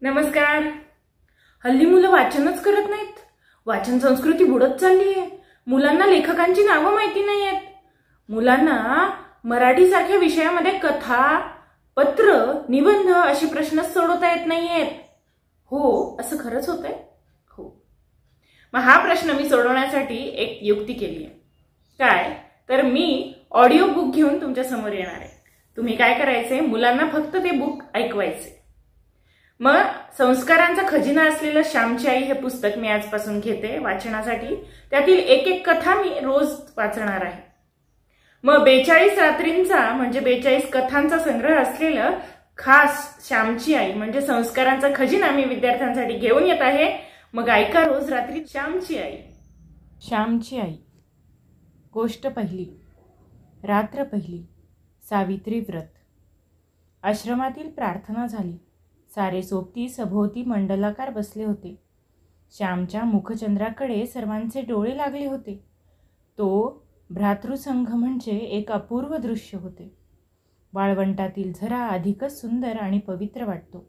नमस्कार। हल्ली मुलं वाचनच करत नाहीत। वाचन संस्कृती बुडत चालली आहे। मुलांना लेखकांची नावं माहिती नाहीयेत। मुलांना मराठी सारख्या विषयामध्ये कथा, पत्र, निबंध अशी प्रश्न सोडवता येत नाहीयेत। हो, असं खरंच होतंय? हो। मग हा प्रश्न मी सोडवण्यासाठी एक युक्ती केली आहे। काय तर मी ऑडिओ बुक घेऊन तुमच्या समोर येणार आहे। तुम्ही काय करायचे, मुलांना फक्त ते बुक ऐकवायचे। मग संस्कारांचा खजिना असलेलं श्यामची आई हे पुस्तक मी आजपासून घेते वाचनासाठी। त्यातील एक एक कथा मी रोज वाचणार आहे। मग 42 रात्रींचा म्हणजे 42 कथांचा संग्रह असलेलं खास श्यामची आई म्हणजे संस्कारांचा खजिना मी विद्यार्थ्यांसाठी घेऊन येत आहे। मग ऐका रोज रात्री श्यामची आई। श्यामची आई। गोष्ट पहिली। रात्र पहिली। सावित्री व्रत। आश्रमातील प्रार्थना झाली। सारे सोबती सभोवती मंडलाकार बसले होते। श्यामच्या मुखचंद्राकडे सर्वांचे डोळे लागले होते। तो भ्रातृसंघ म्हणजे एक अपूर्व दृश्य होते। वाळवंटातील झरा अधिकच सुंदर आणि पवित्र वाटतो।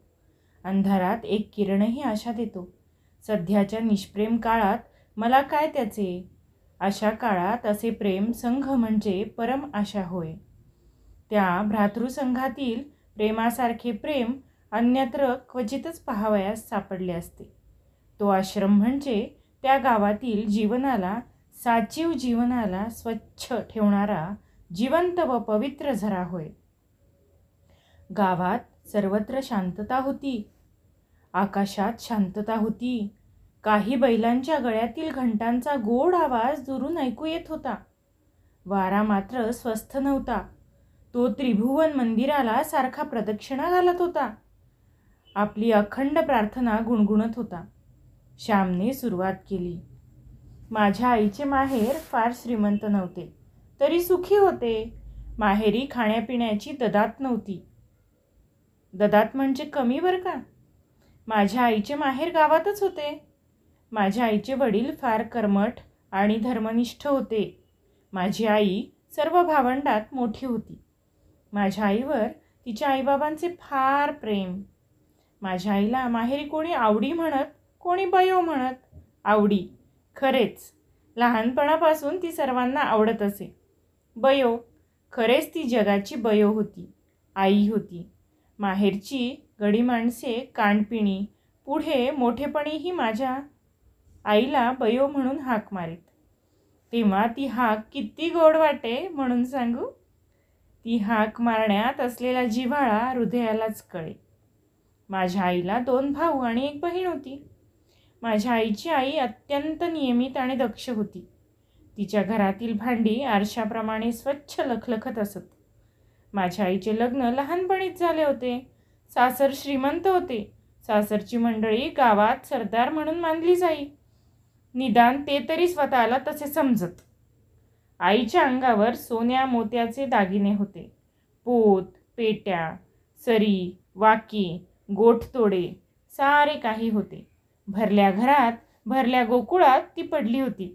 अंधारात एक किरणही आशा देतो। सध्याच्या निष्प्रेम काळात मला काय त्याचे? अशा काळात असे प्रेम संघ म्हणजे परम आशा होय। त्या भ्रातृसंघातील प्रेमासारखे प्रेम अन्यत्र क्वचितच पाहावयास सापडले असते। तो आश्रम म्हणजे त्या गावातील जीवनाला, साजीव जीवनाला स्वच्छ ठेवणारा जिवंत व पवित्र झरा होय। गावात सर्वत्र शांतता होती। आकाशात शांतता होती। काही बैलांच्या गळ्यातील घंटांचा गोड आवाज दुरून ऐकू येत होता। वारा मात्र स्वस्थ नव्हता। तो त्रिभुवन मंदिराला सारखा प्रदक्षिणा घालत होता। आपली अखंड प्रार्थना गुणगुणत होता। श्यामने सुरुवात केली। माझ्या आईचे माहेर फार श्रीमंत नव्हते, तरी सुखी होते। माहेरी खाण्यापिण्याची ददात नव्हती। ददात म्हणजे कमी बरं का। माझ्या आईचे माहेर गावातच होते। माझ्या आईचे वडील फार कर्मठ आणि धर्मनिष्ठ होते। माझी आई सर्व भावंडात मोठी होती। माझ्या आईवर तिच्या आईबाबांचे फार प्रेम। माझ्या आईला माहेरी कोणी आवडी म्हणत, कोणी बयो म्हणत। आवडी, खरेच लहानपणापासून ती सर्वांना आवडत असे। बयो, खरेच ती जगाची बयो होती, आई होती। माहेरची गडी माणसे कानपिणी, पुढे मोठेपणीही माझ्या आईला बयो म्हणून हाक मारीत। तेव्हा ती हाक किती गोड वाटे म्हणून सांगू? ती हाक मारण्यात असलेला जिव्हाळा हृदयालाच कळे। माझ्या आईला 2 भाऊ आणि 1 बहीण होती। माझ्या आईची आई अत्यंत नियमित आणि दक्ष होती। तिच्या घरातील भांडी आरशाप्रमाणे स्वच्छ लखलखत असत। माझ्या आईचे लग्न लहानपणीच झाले होते। सासर श्रीमंत होते। सासरची मंडळी गावात सरदार म्हणून मानली जाई। निदान ते तरी स्वतःला तसे समजत। आईच्या अंगावर सोन्या मोत्याचे दागिने होते। पोत, पेट्या, सरी, वाकी, गोठतोडे सारे काही होते। भरल्या घरात, भरल्या गोकुळात ती पडली होती।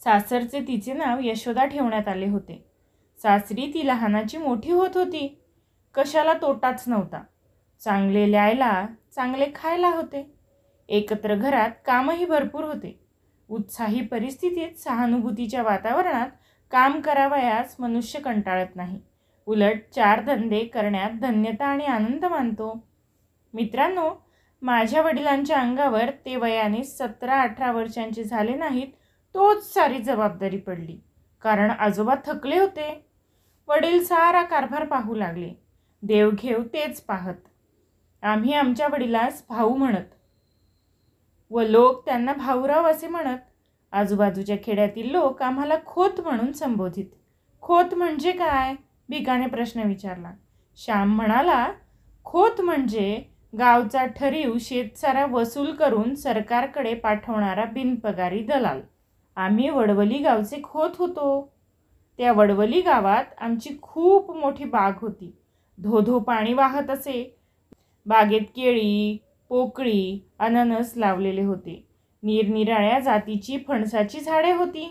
सासरचे तिचे नाव यशोदा ठेवण्यात आले होते। सासरी ती लहानाची मोठी होत होती। कशाला तोटाच नव्हता। चांगले ल्यायला, चांगले खायला होते। एकत्र घरात कामही भरपूर होते। उत्साही परिस्थितीत सहानुभूतीच्या वातावरणात काम करावयास मनुष्य कंटाळत नाही। उलट 4 धंदे करण्यात धन्यता आणि आनंद मानतो। मित्रांनो, माझ्या वडिलांच्या अंगावर ते वयाने 17-18 वर्षांचे झाले नाहीत तोच सारी जबाबदारी पडली। कारण आजोबा थकले होते। वडील सारा कारभार पाहू लागले। देवघेव तेच पाहत। आम्ही आमच्या वडिलास भाऊ म्हणत व लोक त्यांना भाऊराव असे म्हणत। आजूबाजूच्या खेड्यातील लोक आम्हाला खोत म्हणून संबोधित। खोत म्हणजे काय? भिकाने प्रश्न विचारला। श्याम म्हणाला, खोत म्हणजे गावचा ठरीव शेतसारा वसूल करून सरकारकडे पाठवणारा बिनपगारी दलाल। आम्ही वडवली गावचे खोत होतो। त्या वडवली गावात आमची खूप मोठी बाग होती। धोधो पाणी वाहत असे। बागेत केळी, पोकळी, अननस लावलेले होते। निरनिराळ्या जातीची फणसाची झाडे होती।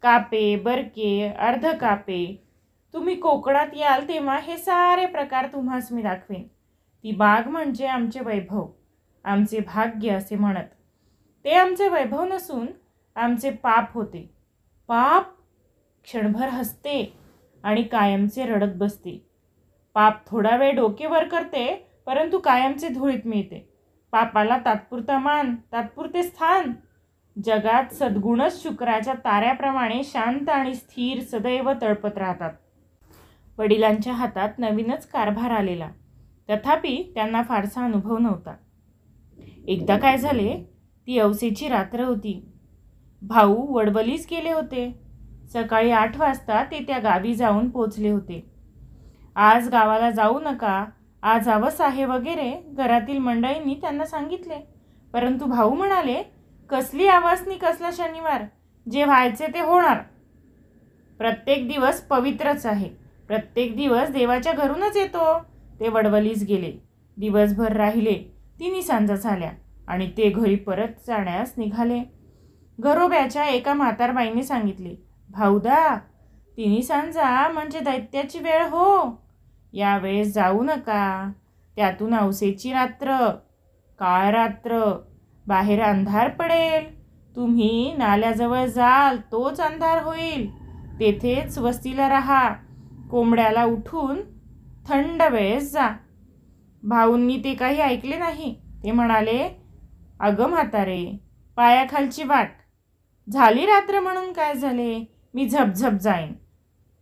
कापे, बरके, अर्ध कापे। तुम्ही कोकणात याल तेव्हा हे सारे प्रकार तुम्हास मी दाखवेन। ती बाग म्हणजे आमचे वैभव, आमचे भाग्य असे म्हणत. ते आमचे वैभव नसून आमचे पाप होते. पाप? क्षणभर हसते आणि कायमचे रडत बसते. पाप थोडा वेळ डोके वर करते, परंतु कायमचे धुळीत मिळते. पापाला तात्पुरता मान, तात्पुरते स्थान. जगात सद्गुणच शुक्राच्या ताऱ्याप्रमाणे शांत आणि स्थिर सदैव तळपत राहतात. वडिलांच्या हातात नवीनच कारभार आलेला, तथापि त्यांना फारसा अनुभव नव्हता. एकदा काय झाले, ती अवसेची रात्र होती. भाऊ वडवलीस गेले होते. सकाळी 8 वाजता ते त्या गावी जाऊन पोचले होते. आज गावाला जाऊ नका, आज अवस आहे वगैरे घरातील मंडळींनी त्यांना सांगितले. परंतु भाऊ म्हणाले, कसली अवसनी कसला शनिवार, जे व्हायचे ते होणार. प्रत्येक दिवस पवित्रच आहे, प्रत्येक दिवस देवाच्या घरूनच येतो. ते वडवलीस गेले. दिवसभर राहिले. 3 सांजा झाल्या आणि ते घरी परत जाण्यास निघाले. घरोब्याच्या एका म्हातारबाईने सांगितले, भाऊदा, 3 सांजा म्हणजे दैत्याची वेळ हो. यावेळेस जाऊ नका. त्यातून अवसेची रात्र, काळ रात्र, बाहेर अंधार पडेल. तुम्ही नाल्याजवळ जाल तोच अंधार होईल. तेथेच वस्तीला राहा. कोंबड्याला उठून थंड वेळेस जा. भाऊंनी ते काही ऐकले नाही. ते म्हणाले, अगं म्हातारे, पायाखालची वाट. झाली रात्र म्हणून काय झाले, मी झपझप जाईन.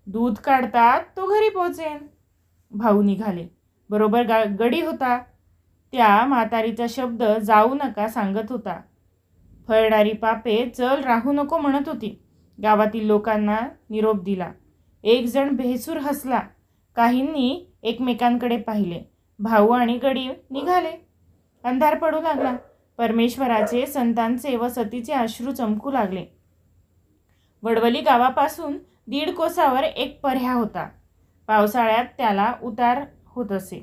दूध काढतात तो घरी पोचेन. भाऊ निघाले. बरोबर गडी होता. त्या म्हातारीचा शब्द जाऊ नका सांगत होता. फळणारी पापे चल राहू नको म्हणत होती. गावातील लोकांना निरोप दिला. एक जण भेसूर हसला. काहींनी एकमेकांकडे पाहिले. भाऊ आणि गडी निघाले. अंधार पडू लागला. परमेश्वराचे, संतांचे व सतीचे अश्रू चमकू लागले. वडवली गावापासून 1.5 कोसावर एक पर्ह्या होता. पावसाळ्यात त्याला उतार होत असे.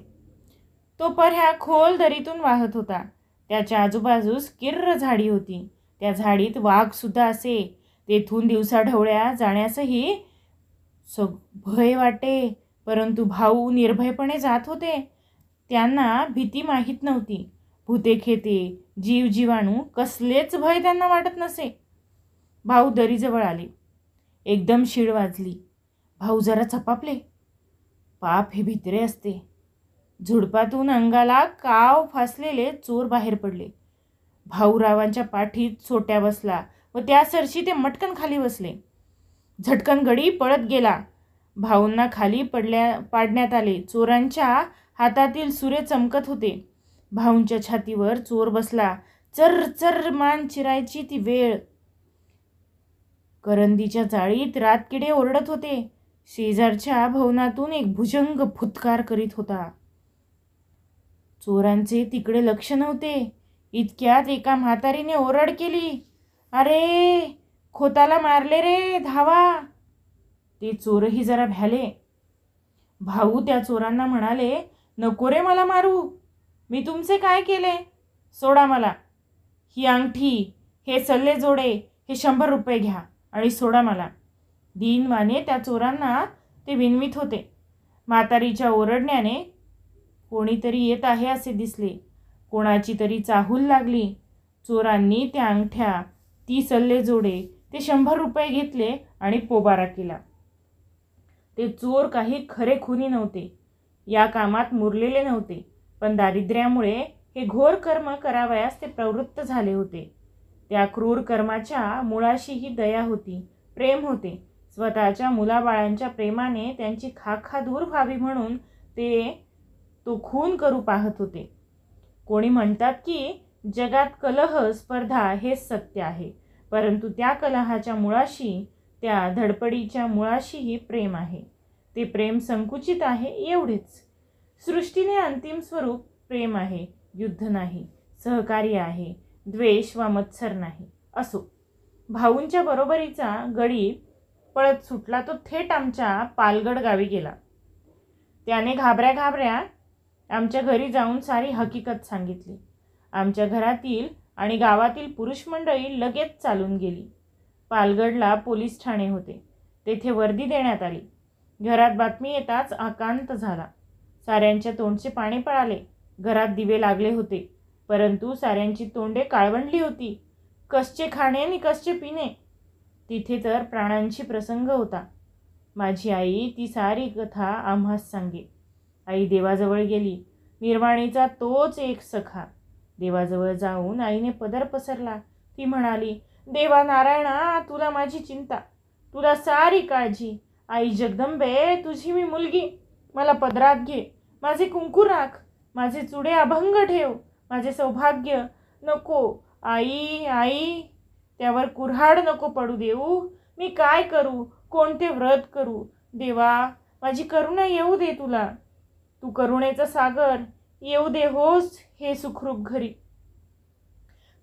तो पर्ह्या खोल दरीतून वाहत होता. त्याच्या आजूबाजूस किर्र झाडी होती. त्या झाडीत वाघ सुद्धा असे. तेथून दिवसाढवळ्या जाण्यासही भय वाटे, परंतु भाऊ निर्भयपणे जात होते. त्यांना भीती माहीत नव्हती. भूते खेते, जीव जीवाणू कसलेच भय त्यांना वाटत नसे. भाऊ दरीजवळ आले. एकदम शीळ वाजली. भाऊ जरा चपापले. पाप हे भित्रे असते. झुडपातून अंगाला काव फासलेले चोर बाहेर पडले. भाऊरावांच्या पाठीत सोट्या बसला व त्या सरशी ते मटकन खाली बसले. झटकन गडी पळत गेला. भाऊंना खाली पाडण्यात आले. चोरांच्या हातातील सुरे चमकत होते. भाऊंच्या छातीवर चोर बसला. चर चर मान चिरायची ती वेळ. करंदीच्या जाळीत रातकिडे ओरडत होते. शेजारच्या भवनातून एक भुजंग फुत्कार करीत होता. चोरांचे तिकडे लक्ष नव्हते. इतक्यात एका म्हातारीने ओरड केली, अरे खोताला मारले रे, धावा. ते चोरही जरा भ्याले. भाऊ त्या चोरांना म्हणाले, नको रे मला मारू. मी तुमचे काय केले, सोडा मला. ही अंगठी, हे सल्ले जोडे, हे 100 रुपये घ्या आणि सोडा मला. दीनवाने त्या चोरांना ते विनवित होते. म्हातारीच्या ओरडण्याने कोणीतरी येत आहे असे दिसले. कोणाची तरी चाहूल लागली. चोरांनी त्या अंगठ्या, ती सल्ले जोडे, ते 100 रुपये घेतले आणि पोबारा केला. ते चोर काही खरे खुनी नव्हते. या कामात मुरलेले नव्हते, पण दारिद्र्यामुळे हे घोर कर्म करावयास ते प्रवृत्त झाले होते. त्या क्रूर कर्माच्या मुळाशीही दया होती, प्रेम होते. स्वतःच्या मुलाबाळांच्या प्रेमाने त्यांची खाखा दूर व्हावी म्हणून ते तो खून करू पाहत होते. कोणी म्हणतात की जगात कलह, स्पर्धा हेच सत्य आहे, परंतु त्या कलहाच्या मुळाशी, त्या धडपडीच्या मुळाशीही प्रेम आहे. ते प्रेम संकुचित आहे एवढेच. सृष्टीने अंतिम स्वरूप प्रेम आहे, युद्ध नाही. सहकार्य आहे, द्वेष वा मत्सर नाही. असो. भाऊंच्या बरोबरीचा गडी पळत सुटला. तो थेट आमच्या पालगड गावी गेला. त्याने घाबऱ्या आमच्या घरी जाऊन सारी हकीकत सांगितली. आमच्या घरातील आणि गावातील पुरुष मंडळी लगेच चालून गेली. पालगडला पोलीस ठाणे होते. तेथे वर्दी देण्यात आली. घरात बातमी येताच आकांत झाला. साऱ्यांच्या तोंडचे पाणी पळाले. घरात दिवे लागले होते, परंतु साऱ्यांची तोंडे काळवंडली होती. कसचे खाणे आणि कसचे पिणे. तिथे तर प्राणांची प्रसंग होता. माझी आई ती सारी कथा आम्हास सांगे. आई देवाजवळ गेली. निर्वाणीचा तोच एक सखा. देवाजवळ जाऊन आईने पदर पसरला. ती म्हणाली, देवा नारायणा, तुला माझी चिंता, तुला सारी काळजी. आई जगदंबे, तुझी मी मुलगी, मला पदरात घे, माझे कुंकू राख, माझे चुडे अभंग ठेव, माझे सौभाग्य नको. आई आई, त्यावर कुऱ्हाड नको पडू देऊ. मी काय करू, कोणते व्रत करू. देवा, माझी करुणा येऊ दे तुला. तू करुणेचा सागर, येऊ दे होस हे सुखरूप घरी.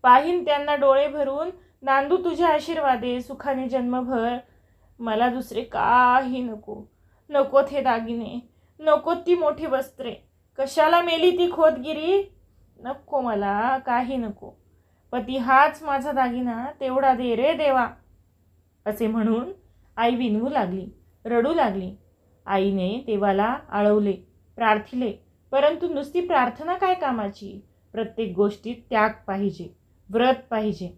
पाहीन त्यांना डोळे भरून, नांदू तुझ्या आशीर्वादे सुखाने जन्मभर. मला दुसरे काही नको. नकोत हे दागिने, नकोत ती मोठी वस्त्रे. कशाला मेली ती खोदगिरी. नको मला काही नको. पती हाच माझा दागिना, तेवढा दे रे देवा. असे म्हणून आई विनवू लागली, रडू लागली. आईने देवाला आळवले, प्रार्थिले, परंतु नुसती प्रार्थना काय कामाची. प्रत्येक गोष्टीत त्याग पाहिजे, व्रत पाहिजे.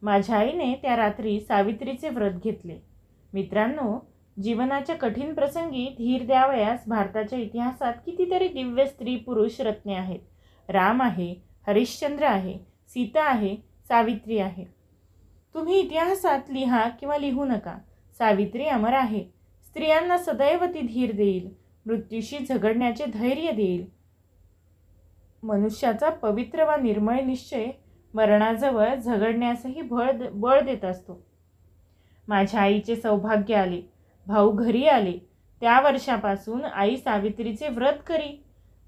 माझ्या आईने त्या रात्री सावित्रीचे व्रत घेतले. मित्रांनो, जीवनाच्या कठीण प्रसंगी धीर द्यावयास भारताच्या इतिहासात कितीतरी दिव्य स्त्री पुरुष रत्ने आहेत. राम आहे, हरिश्चंद्र आहे, सीता आहे, सावित्री आहे. तुम्ही इतिहासात लिहा किंवा लिहू नका, सावित्री अमर आहे. स्त्रियांना सदैव ती धीर देईल, मृत्यूशी झगडण्याचे धैर्य देईल. मनुष्याचा पवित्र व निर्मळ निश्चय मरणाजवळ झगडण्यासही बळ देत असतो. माझ्या आईचे सौभाग्य आले. भाऊ घरी आले. त्या वर्षापासून आई सावित्रीचे व्रत करी.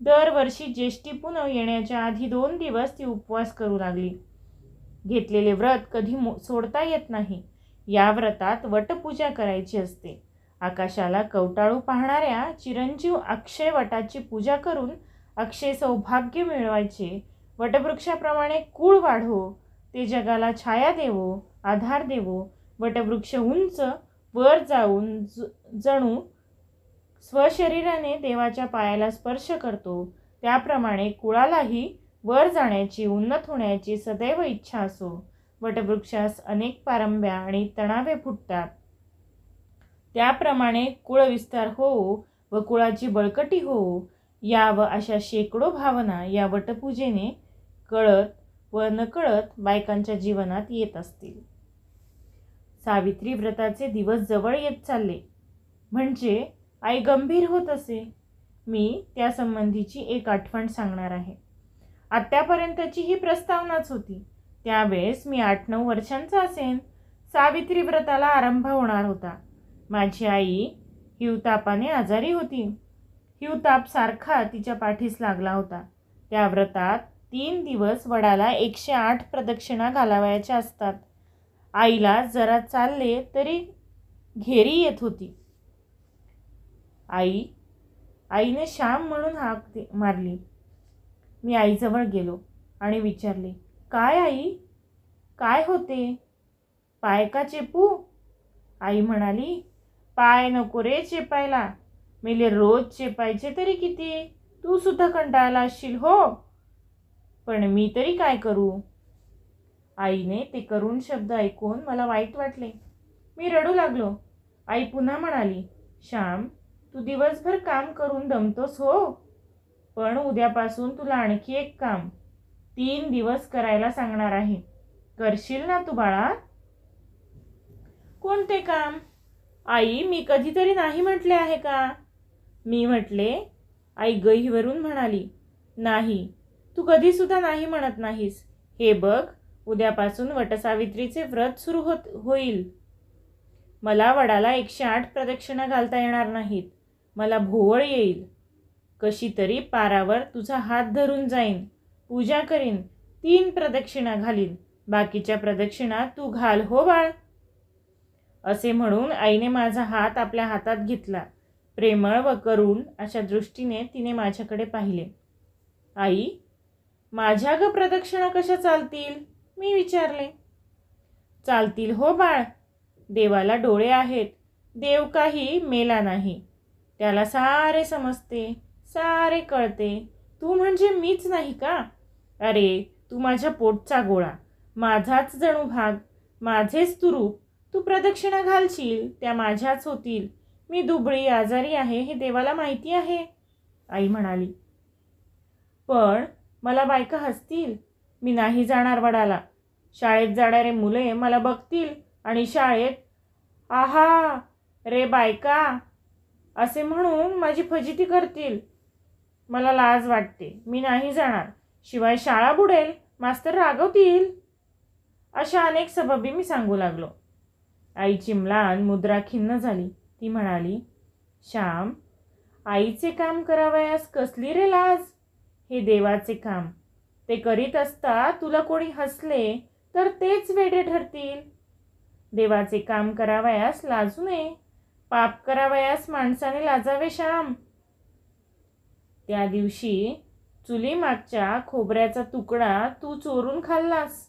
दरवर्षी ज्येष्ठी पुनव येण्याच्या आधी 2 दिवस ती उपवास करू लागली. घेतलेले व्रत कधी सोडता येत नाही. या व्रतात वटपूजा करायची असते. आकाशाला कवटाळू पाहणाऱ्या चिरंजीव अक्षय वटाची पूजा करून अक्षय सौभाग्य मिळवायचे. वटवृक्षाप्रमाणे कुळ वाढो, ते जगाला छाया देवो, आधार देवो. वटवृक्ष उंच वर जाऊन जणू स्वशरीराने देवाच्या पायाला स्पर्श करतो, त्याप्रमाणे कुळालाही वर जाण्याची, उन्नत होण्याची सदैव इच्छा असो. वटवृक्षास अनेक पारंब्या आणि तणावे फुटतात. त्याप्रमाणे कुळविस्तार हो व कुळाची बळकटी हो, या व अशा शेकडो भावना या वटपूजेने कळत व नकळत बायकांच्या जीवनात येत असतील. सावित्री व्रताचे दिवस जवळ येत चालले म्हणजे आई गंभीर होत असे. मी त्यासंबंधीची एक आठवण सांगणार आहे. आत्तापर्यंतची ही प्रस्तावनाच होती. त्यावेळेस मी 8-9 वर्षांचा असेन. सावित्री व्रताला आरंभ होणार होता. माझी आई हिवतापाने आजारी होती. हिवताप सारखा तिच्या पाठीस लागला होता. त्या व्रतात 3 दिवस वडाला 108 प्रदक्षिणा घालावयाच्या असतात. आईला जरा चालले तरी घेरी येत होती. आईने श्याम म्हणून हाक मारली. मी आईजवळ गेलो आणि विचारले, काय आई, काय होते? पाय का चेपू? आई म्हणाली, पाय नको रे चेपायला. मेले रोज चेपायचे तरी किती, तू सुद्धा कंटाळला असशील हो. पण मी तरी काय करू? आईने ते करुण शब्द ऐकून मला वाईट वाटले. मी रडू लागलो. आई पुन्हा म्हणाली, श्याम, तू दिवसभर काम करून दमतोस हो, पण उद्यापासून तुला आणखी एक काम 3 दिवस करायला सांगणार आहे. करशील ना तू बाळा? कोणते काम? आई, मी कधीतरी नाही म्हटले आहे का? मी म्हटले. आई गहिवरून म्हणाली, नाही, तू कधीसुद्धा नाही म्हणत नाहीस. हे बघ, उद्यापासून वटसावित्रीचे व्रत सुरू होईल. मला वडाला 108 प्रदक्षिणा घालता येणार नाहीत. मला भोवळ येईल. कशी तरी पारावर तुझा हात धरून जाईन, पूजा करीन, 3 प्रदक्षिणा घालीन. बाकीच्या प्रदक्षिणा तू घाल हो बाळ. असे म्हणून आईने माझा हात आपल्या हातात घेतला. प्रेमळ व करुण अशा दृष्टीने तिने माझ्याकडे पाहिले. आई, माझ्या ग प्रदक्षिणा कशा चालतील? मी विचारले. चालतील हो बाळ. देवाला डोळे आहेत. देव काही मेला नाही. त्याला सारे समजते, सारे कळते. तू म्हणजे मीच नाही का? अरे, तू माझ्या पोटचा गोळा, माझाच जणू भाग, माझेच तू रूप. तू प्रदक्षिणा घालशील त्या माझ्याच होतील. मी दुबळी आजारी आहे हे देवाला माहिती आहे, आई म्हणाली. पण मला बायका हसतील. मी नाही जाणार वडाला. शाळेत जाणारे मुले मला बघतील आणि शाळेत आहा रे बायका असे म्हणून माझी फजिती करतील. मला लाज वाटते. मी नाही जाणार. शिवाय शाळा बुडेल, मास्तर रागवतील. अशा अनेक सबबी मी सांगू लागलो. आईची म्लान मुद्रा खिन्न झाली. ती म्हणाली, श्याम, आईचे काम करावयास कसली रे लाज? हे देवाचे काम. ते करीत असता तुला कोणी हसले तर तेच वेडे ठरतील. देवाचे काम करावयास लाजू नये. पाप करावयास माणसाने लाजावे श्याम. त्या दिवशी चुलीमागच्या खोबऱ्याचा तुकडा तू चोरून खाल्लास.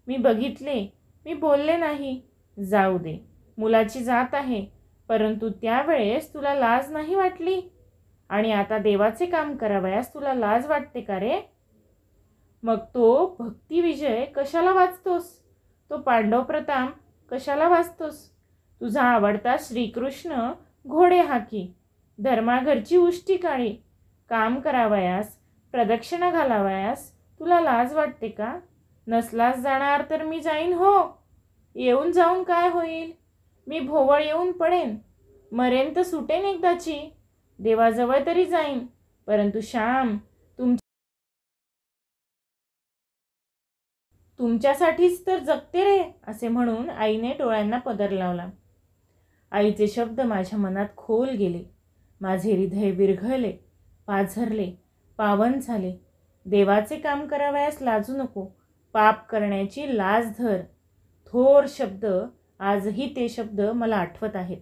मी बघितले. मी बोलले नाही. जाऊ दे, मुलाची जात आहे. परंतु त्यावेळेस तुला लाज नाही वाटली. आणि आता देवाचे काम करावयास तुला लाज वाटते का रे? मग तो भक्तिविजय कशाला वाचतोस? तो पांडव प्रताप कशाला वाचतोस? तुझा आवडता श्रीकृष्ण घोडे हाकी, धर्माघरची उष्टी काळी. काम करावयास, प्रदक्षिणा घालावयास तुला लाज वाटते का? नसलास जाणार तर मी जाईन हो. येऊन जाऊन काय होईल? मी भोवळ येऊन पडेन. मरेन तर सुटेन एकदाची. देवाजवळ तरी जाईन. परंतु श्याम, तुमच्यासाठीच तर जगते रे, असे म्हणून आईने डोळ्यांना पदर लावला. आईचे शब्द माझ्या मनात खोल गेले. माझे हृदय विरघळले, पाझरले, पावन झाले. देवाचे काम करावयास लाजू नको. पाप करण्याची लाज धर. थोर शब्द. आजही ते शब्द मला आठवत आहेत.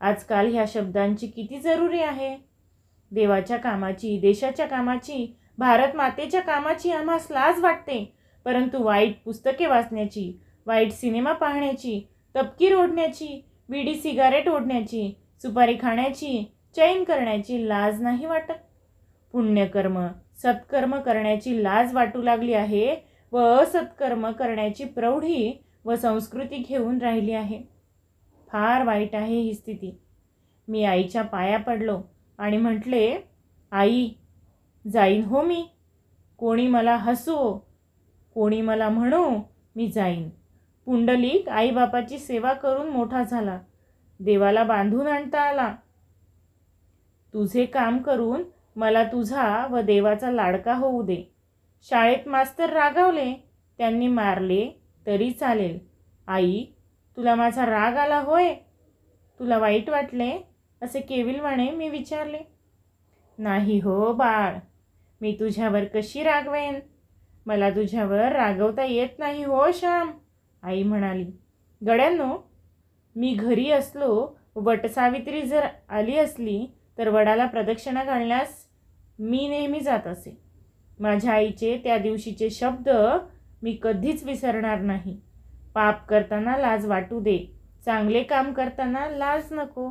आजकाल ह्या शब्दांची किती जरुरी आहे. देवाच्या कामाची, देशाच्या कामाची, भारत मातेच्या कामाची आम्हास लाज वाटते. परंतु वाईट पुस्तके वाचण्याची, वाईट सिनेमा पाहण्याची, तपकीर ओढण्याची, विडी सिगारेट ओढण्याची, सुपारी खाण्याची, चैन करण्याची लाज नाही वाटत. पुण्यकर्म, सत्कर्म करण्याची लाज वाटू लागली आहे व असत्कर्म करण्याची प्रौढी व संस्कृती घेऊन राहिली आहे. फार वाईट आहे ही स्थिती. मी आईच्या पाया पडलो आणि म्हटले, आई, जाईन हो मी. कोणी मला हसो, कोणी मला म्हणो, मी जाईन. पुंडलिक आईबापाची सेवा करून मोठा झाला. देवाला बांधून आणता आला. तुझे काम करून मला तुझा व देवाचा लाडका होऊ दे. शाळेत मास्तर रागावले, त्यांनी मारले तरी चालेल. आई, तुला माझा राग आला होय? तुला वाईट वाटले? असे केविलवाणे मी विचारले. नाही हो बाळ, मी तुझ्यावर कशी रागवेन? मला तुझ्यावर रागवता येत नाही हो श्याम, आई म्हणाली. गड्यांनो, मी घरी असलो, वटसावित्री जर आली असली तर वडाला प्रदक्षिणा घालण्यास मी नेहमी जात असे. माझ्या आईचे त्या दिवशीचे शब्द मी कधीच विसरणार नाही. पाप करताना लाज वाटू दे, चांगले काम करताना लाज नको.